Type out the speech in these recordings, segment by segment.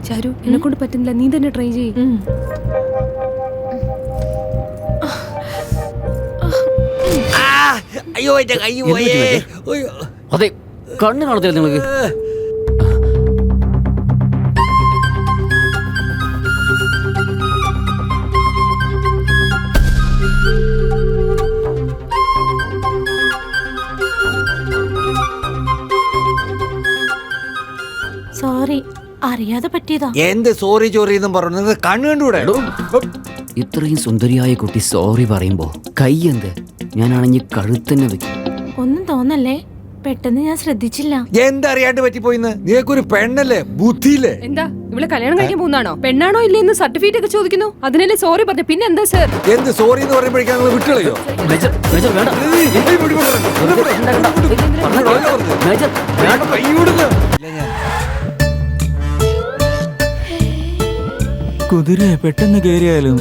ചാരു എന്നെ കൊണ്ട് പറ്റുന്നില്ല, നീ തന്നെ ട്രൈ ചെയ്യ്. അയ്യോ എന്റെ കൈ പോയേ. അതെ, കണ്ണ് കാണത്തില്ല നിങ്ങൾക്ക്. സോറി, അറിയാതെ പറ്റിയതാ. എന്ത് സോറി ചോറി എന്നും പറഞ്ഞു കണ്ണു കണ്ടൂടെ? ഇത്രയും സുന്ദരിയായ കുട്ടി സോറി പറയുമ്പോ കൈ എന്ത്, ഞാനാണെങ്കിൽ കഴുത്തന്നെ വെക്കും. ഒന്നും തോന്നല്ലേ, പെട്ടെന്ന് ഞാൻ ശ്രദ്ധിച്ചില്ല. എന്തറിയാണ്ട് പറ്റിപ്പോയിന്ന്? നീക്കൊരു പെണ്ണല്ലേ, ബുദ്ധിയില്ലേ? എന്താ ഇവളെ കല്യാണം കഴിക്കാൻ പോകുന്നതാണോ? പെണ്ണാണോ ഇല്ലെന്ന് സർട്ടിഫിക്കറ്റ് ഒക്കെ ചോദിക്കുന്നു, അതിനല്ലേ സോറി പറഞ്ഞു. പിന്നെ എന്താ സർ? എന്ത് സോറി എന്ന് പറയുമ്പോഴേക്കും ഞങ്ങൾ വിട്ടുകളയോ? മേജർ, മേജർ വേണ്ട. മേജർ വേണ്ട. കുതിര പെട്ടെന്ന് കേറിയാലും.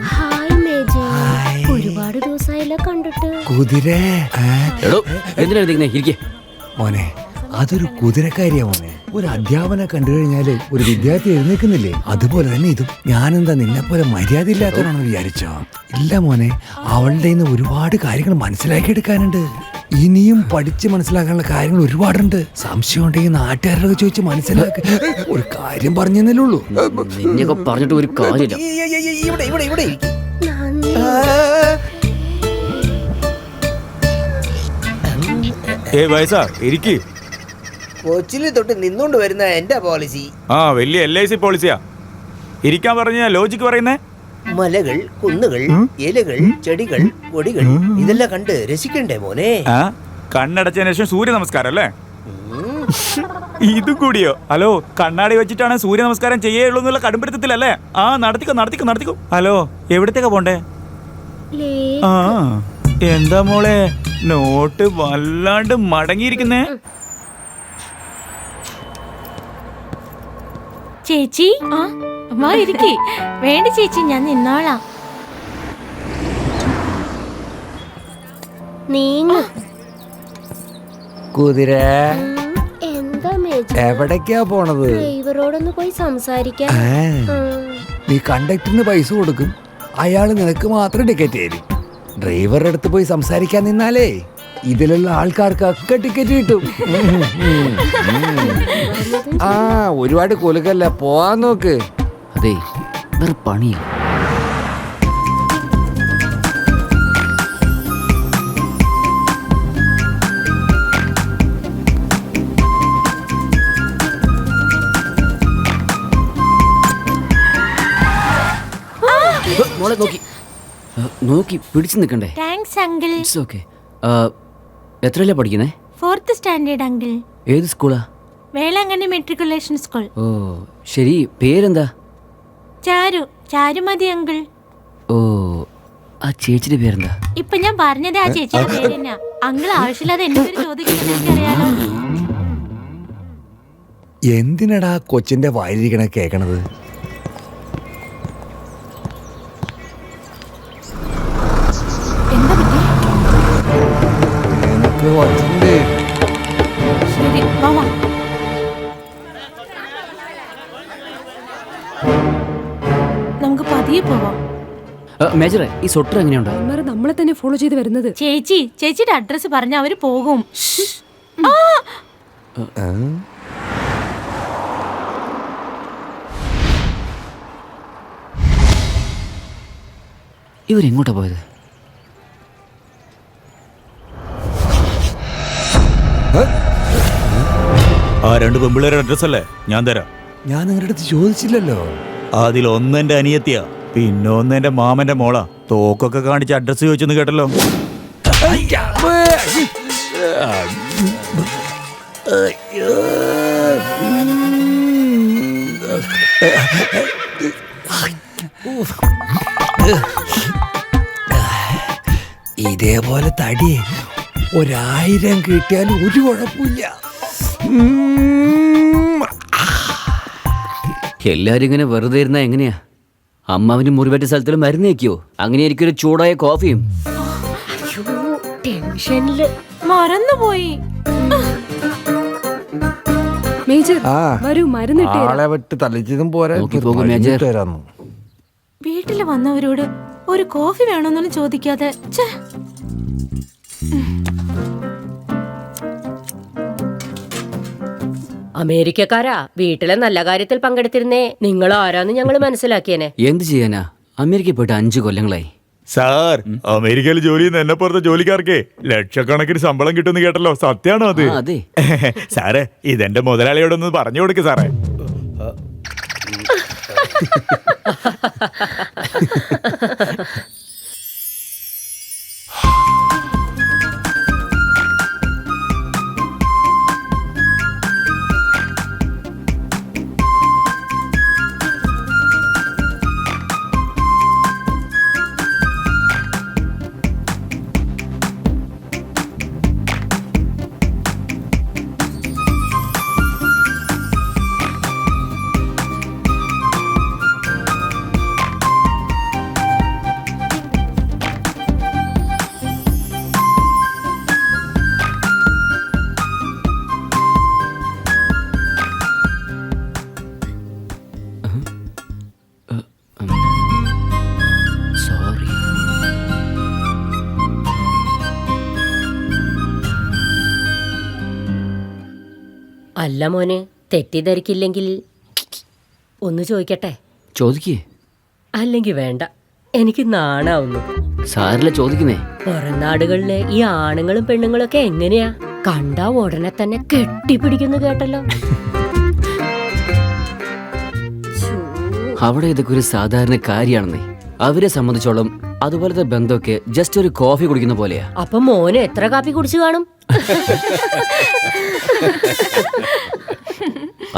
ഹായ് മേജർ, ഒരുപാട് ദിവസമായില്ല കണ്ടിട്ട്. കുതിര എന്തിനാ ഇരിക്കേ? മോനെ, അതൊരു കുതിരക്കാരിയാ മോനെ. ഒരു അധ്യാപനെ കണ്ടു കഴിഞ്ഞാല് ഒരു വിദ്യാർത്ഥി എഴുന്നേക്കുന്നില്ലേ, അതുപോലെ തന്നെ ഇതും. ഞാനെന്താ നിന്നെ പോലെ മര്യാദ ഇല്ലാത്തവനാണെന്ന് വിചാരിച്ചോ? ഇല്ല മോനെ, അവളുടെ ഇന്ന് ഒരുപാട് കാര്യങ്ങൾ മനസ്സിലാക്കിയെടുക്കാനുണ്ട്. ഇനിയും പഠിച്ച് മനസ്സിലാക്കാനുള്ള കാര്യങ്ങൾ ഒരുപാടുണ്ട്. സംശയം ഉണ്ടെങ്കിൽ നാട്ടുകാരോട് ചോദിച്ച് മനസ്സിലാക്കി. ഒരു കാര്യം പറഞ്ഞേ ഉള്ളൂ. നിന്നെയൊക്കെ പറഞ്ഞിട്ട് ഒരു കാര്യമില്ല. വയസ്സാ ഇരിക്ക്. കൊച്ചില് തൊട്ട് നിന്നോണ്ട് വരുന്ന എന്റെ പോളിസി. ആ, വലിയ LIC പോളിസിയാ. ഇരിക്കാൻ പറഞ്ഞ ലോജിക്ക് പറയുന്നേ. മലകൾ, കുന്നുകൾ, ഇലകൾ, ചെടികൾ, കൊടികൾ ഇതെല്ലാം കണ്ട് രസിക്കണ്ടേ മോനെ? ആ, കണ്ണടച്ചതിന് ശേഷം സൂര്യ നമസ്കാരം അല്ലേ? ഇതും കൂടിയോ? ഹലോ, കണ്ണാടി വെച്ചിട്ടാണ് സൂര്യ നമസ്കാരം ചെയ്യുള്ളൂ എന്നുള്ള കടുംപിടുത്തത്തിലല്ലേ? ആ, നടത്തിക്കോ. ഹലോ, എവിടത്തേക്കാ പോണ്ടേ? ആ, എന്താ മോളെ നോട്ട് വല്ലാണ്ട് മടങ്ങിയിരിക്കുന്നേ? ചേച്ചി, അമ്മ ഇരിക്കേ. വേണ്ട ചേച്ചി, ഞാൻ നിന്നോളാം. നീങ്ങ. കുതിര എന്താ മേജർ? എവിടേക്കാ പോണത്? ഡ്രൈവറോടൊന്ന് പോയി സംസാരിക്കാൻ. നീ കണ്ടക്ടറിന് പൈസ കൊടുക്കും, അയാള് നിനക്ക് മാത്രം ടിക്കറ്റ് തരും. ഡ്രൈവറുടെ അടുത്ത് പോയി സംസാരിക്കാൻ നിന്നാലേ ഇതിലുള്ള ആൾക്കാർക്കൊക്കെ ടിക്കറ്റ് കിട്ടും. ആ, ഒരുപാട് കൊലുകല്ല, പോവാൻ നോക്ക്. അതെ, വേറെ പണിയില്ല. മോളെ നോക്കി പിടിച്ചു നിൽക്കണ്ടേ? Thanks uncle. It's okay. എത്രയല്ലേ പഠിക്കുന്നേ? 4th standard uncle. ഏത് സ്കൂളാ? Velankanni matriculation school. ഓ ശരി, പേരെന്താ? ചാരുമതി അങ്കിൾ. ഓ, ആ ചേച്ചിയുടെ പേരെന്താ? ഇപ്പൊ ഞാൻ പറഞ്ഞത് ആ ചേച്ചിയുടെ പേര് തന്നെയാ. അങ്കിൾ ആവശ്യമില്ലാതെ എന്റെ പേര് ചോദിക്കുന്നത് എനിക്കറിയാലോ. എന്തിനടാ കൊച്ചിന്റെ വായിരിക്കണ കേക്കണത്? എന്താ പറ്റി? ശരി, വാ. നമുക്ക് പതിയെ പോവാം. മേജറെ, ഈ സ്വട്ടർ എങ്ങനെയുണ്ടോ? നമ്മളെ തന്നെ ഫോളോ ചെയ്ത് വരുന്നത്. ചേച്ചിയുടെ അഡ്രസ് പറഞ്ഞ അവര് പോകും. ഇവരെങ്ങോട്ടാ പോയത്? ആ, 2 പെമ്പിള്ളേരുടെ അഡ്രസ് അല്ലേ? ഞാൻ തരാം. ഞാൻ നിങ്ങളുടെ അടുത്ത് ചോദിച്ചില്ലല്ലോ. അതിലൊന്ന് എന്റെ അനിയത്തിയാ, പിന്നെ ഒന്ന് എന്റെ മാമന്റെ മോളാ. തോക്കൊക്കെ കാണിച്ച് അഡ്രസ് ചോദിച്ചെന്ന് കേട്ടല്ലോ. ഇതേപോലെ തടി 1000 കിട്ടിയാലും ഒരു കുഴപ്പമില്ല. എല്ലാരും ഇങ്ങനെ വെറുതെ ഇരുന്നാ എങ്ങനെയാ? അമ്മാവിന് മുറിവേറ്റ സ്ഥലത്തിൽ മരുന്ന് വയ്ക്കുവോ? അങ്ങനെ എനിക്കൊരു ചൂടായ കോഫിയും. ടെൻഷനില് മറന്നുപോയി. മേജർ ആ. വരൂ മരുന്നിട്ട് ആളെ വിട്ട് തളിച്ചതും പോരാ നോക്കി പോകും, മേജർ. തരാന്നു. വീട്ടില് വന്നവരോട് ഒരു കോഫി വേണമെന്നൊന്നും ചോദിക്കാതെ ഛെ. അമേരിക്കക്കാരാ വീട്ടിലെ നല്ല കാര്യത്തിൽ പങ്കെടുത്തിരുന്നേ നിങ്ങൾ ആരാന്ന് ഞങ്ങൾ മനസ്സിലാക്കിയേനെ. എന്ത് ചെയ്യാനാ, അമേരിക്കയിൽ പോയിട്ട് 5 കൊല്ലങ്ങളായി. സാർ, അമേരിക്കയിൽ ജോലി ചെയ്യുന്ന എന്നെ പുറത്തെ ജോലിക്കാർക്ക് ലക്ഷക്കണക്കിന് ശമ്പളം കിട്ടുമെന്ന് കേട്ടല്ലോ, സത്യാണോ അത്? ആ, അതെ. സാറേ, ഇതെന്റെ മുതലാളിയോടൊന്ന് പറഞ്ഞു കൊടുക്ക് സാറേ. സോറി. അല്ല മോനെ, തെറ്റിദ്ധരിക്കില്ലെങ്കിൽ ഒന്ന് ചോദിക്കട്ടെ? ചോദിക്കേ. അല്ലെങ്കിൽ വേണ്ട, എനിക്ക് നാണാവുന്നു. സാരല്ല, ചോദിക്കുന്നേ. പുറം നാടുകളിലെ ഈ ആണുങ്ങളും പെണ്ണുങ്ങളും ഒക്കെ എങ്ങനെയാ? കണ്ടാ ഉടനെ തന്നെ കെട്ടിപ്പിടിക്കുന്നു കേട്ടല്ലോ. അവിടെ ഇതൊക്കെ ഒരു സാധാരണ കാര്യമാണെന്നേ. അവരെ സംബന്ധിച്ചോളം അതുപോലത്തെ ബന്ധമൊക്കെ ജസ്റ്റ് ഒരു കോഫി കുടിക്കുന്ന പോലെയാ. അപ്പൊ മോന് എത്ര കാപ്പി കുടിച്ചു കാണും?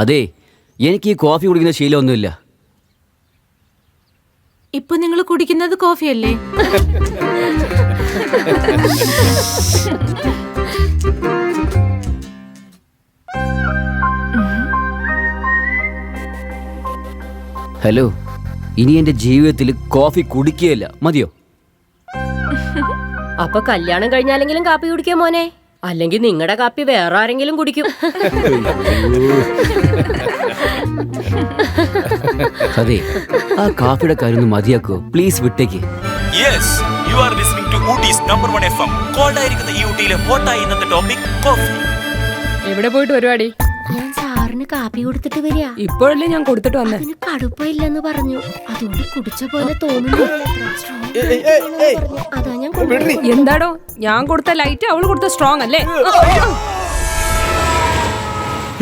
അതെ, എനിക്ക് ഈ കോഫി കുടിക്കുന്ന ശീലമൊന്നുമില്ല. ഇപ്പൊ നിങ്ങൾ കുടിക്കുന്നത് കോഫിയല്ലേ? ഹലോ, ഇനി എന്റെ ജീവിതത്തിൽ കോഫി കുടിക്കുകയില്ല, മതിയോ? അപ്പൊ കല്യാണം കഴിഞ്ഞാലെങ്കിലും കാപ്പി കുടിക്കാം മോനെ, അല്ലെങ്കിൽ നിങ്ങളുടെ കാപ്പി വേറെ ആരെങ്കിലും കുടിക്കും. അതെ, ആ കാഫിയുടെ കാര്യം ഒന്ന് മതിയാക്കോ പ്ലീസ്, വിട്ടേക്ക്. Yes, you are listening to Ooty's number 1 FM. Cold ആയിരിക്കുന്ന ഈ ഊട്ടിയിലെ ഹോട്ടായി ഇന്നത്തെ ടോപ്പിക് കോഫി. എവിടെ പോയിട്ട് പരിപാടി? ഞാൻ സാറിന് കാപ്പി കൊടുത്തിട്ട് വരിക. ഇപ്പോഴല്ലേ ഞാൻ കൊടുത്തിട്ട് വന്നേ. അതിന് കടുപ്പമില്ലെന്ന് പറഞ്ഞു, അതുകൊണ്ട് കുടിച്ച പോലെ തോന്നുന്നു. അതാ ഞാൻ കൊണ്ടുവന്നത്. എന്താടോ, ഞാൻ കൊടുത്ത ലൈറ്റ് അവള് കൊടുത്ത സ്ട്രോങ് അല്ലേ?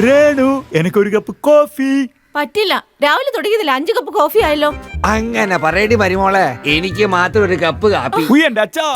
രേണു, എനിക്കൊരു കപ്പ് കോഫി. പറ്റില്ല, രാവിലെ തുടങ്ങിയതില്ല 5 കപ്പ് കോഫി ആയല്ലോ. അങ്ങനെ പറയടി മരുമോളെ, എനിക്ക് മാത്രം ഒരു കപ്പ് കാപ്പി. ഉയ്യ്, എന്റെ അച്ഛാ.